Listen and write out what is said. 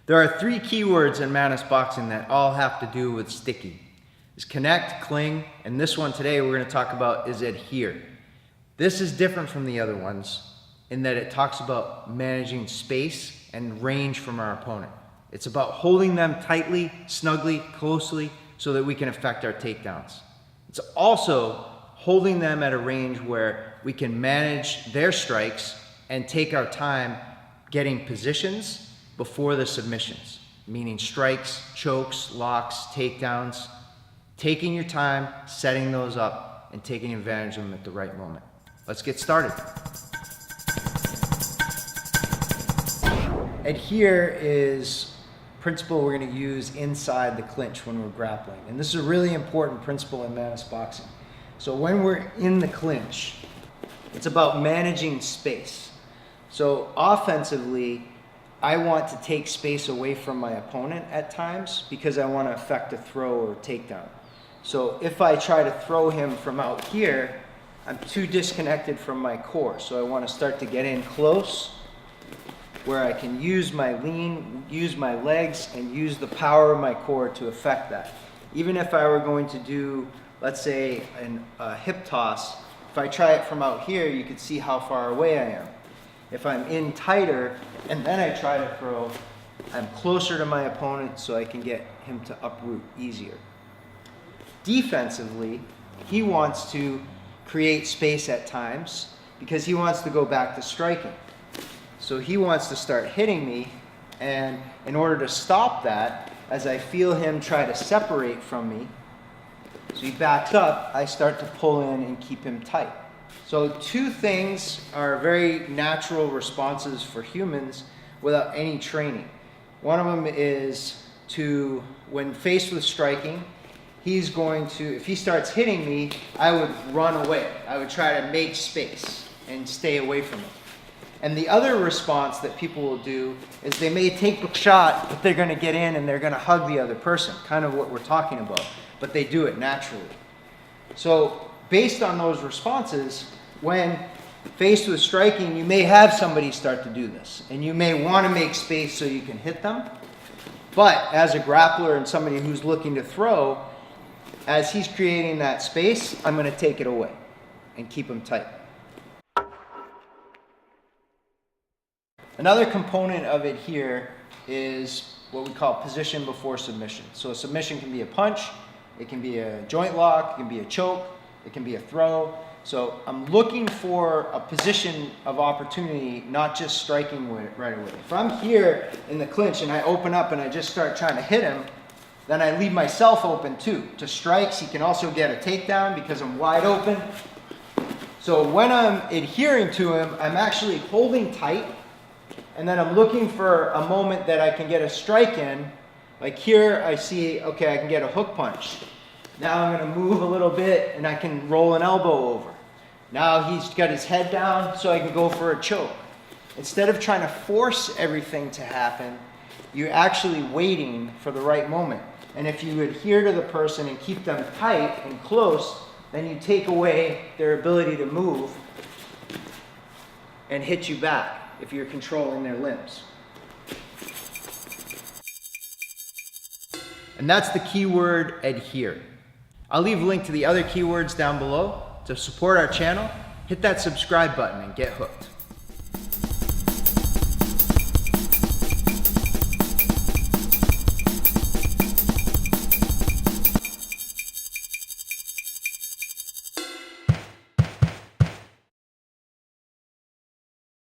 There are three keywords in Mantis boxing that all have to do with sticky. It's connect, cling, and this one today we're going to talk about is adhere. This is different from the other ones in that it talks about managing space and range from our opponent. It's about holding them tightly, snugly, closely so that we can affect our takedowns. It's also holding them at a range where we can manage their strikes and take our time getting positions before the submissions, meaning strikes, chokes, locks, takedowns, taking your time, setting those up, and taking advantage of them at the right moment. Let's get started. Adhere is a principle we're going to use inside the clinch when we're grappling. And this is a really important principle in Mantis boxing. So when we're in the clinch, it's about managing space. So offensively, I want to take space away from my opponent at times because I want to affect a throw or takedown. So if I try to throw him from out here, I'm too disconnected from my core. So I want to start to get in close where I can use my lean, use my legs, and use the power of my core to affect that. Even if I were going to do, let's say, a hip toss, if I try it from out here, you can see how far away I am. If I'm in tighter and then I try to throw, I'm closer to my opponent so I can get him to uproot easier. Defensively, he wants to create space at times because he wants to go back to striking. So he wants to start hitting me, and in order to stop that, as I feel him try to separate from me, so he backs up, I start to pull in and keep him tight. So two things are very natural responses for humans without any training. One of them is to, when faced with striking, he's going to, if he starts hitting me, I would run away. I would try to make space and stay away from him. And the other response that people will do is they may take the shot, but they're going to get in and they're going to hug the other person, kind of what we're talking about, but they do it naturally. So based on those responses, when faced with striking, you may have somebody start to do this, and you may want to make space so you can hit them. But as a grappler and somebody who's looking to throw, as he's creating that space, I'm going to take it away and keep him tight. Another component of it here is what we call position before submission. So a submission can be a punch, it can be a joint lock, it can be a choke, it can be a throw. So I'm looking for a position of opportunity, not just striking right away. If I'm here in the clinch and I open up and I just start trying to hit him, then I leave myself open too. To strikes, he can also get a takedown because I'm wide open. So when I'm adhering to him, I'm actually holding tight, and then I'm looking for a moment that I can get a strike in. Like here, I see, okay, I can get a hook punch. Now I'm going to move a little bit and I can roll an elbow over. Now he's got his head down so I can go for a choke. Instead of trying to force everything to happen, you're actually waiting for the right moment. And if you adhere to the person and keep them tight and close, then you take away their ability to move and hit you back if you're controlling their limbs. And that's the keyword adhere. I'll leave a link to the other keywords down below. To support our channel, hit that subscribe button and get hooked.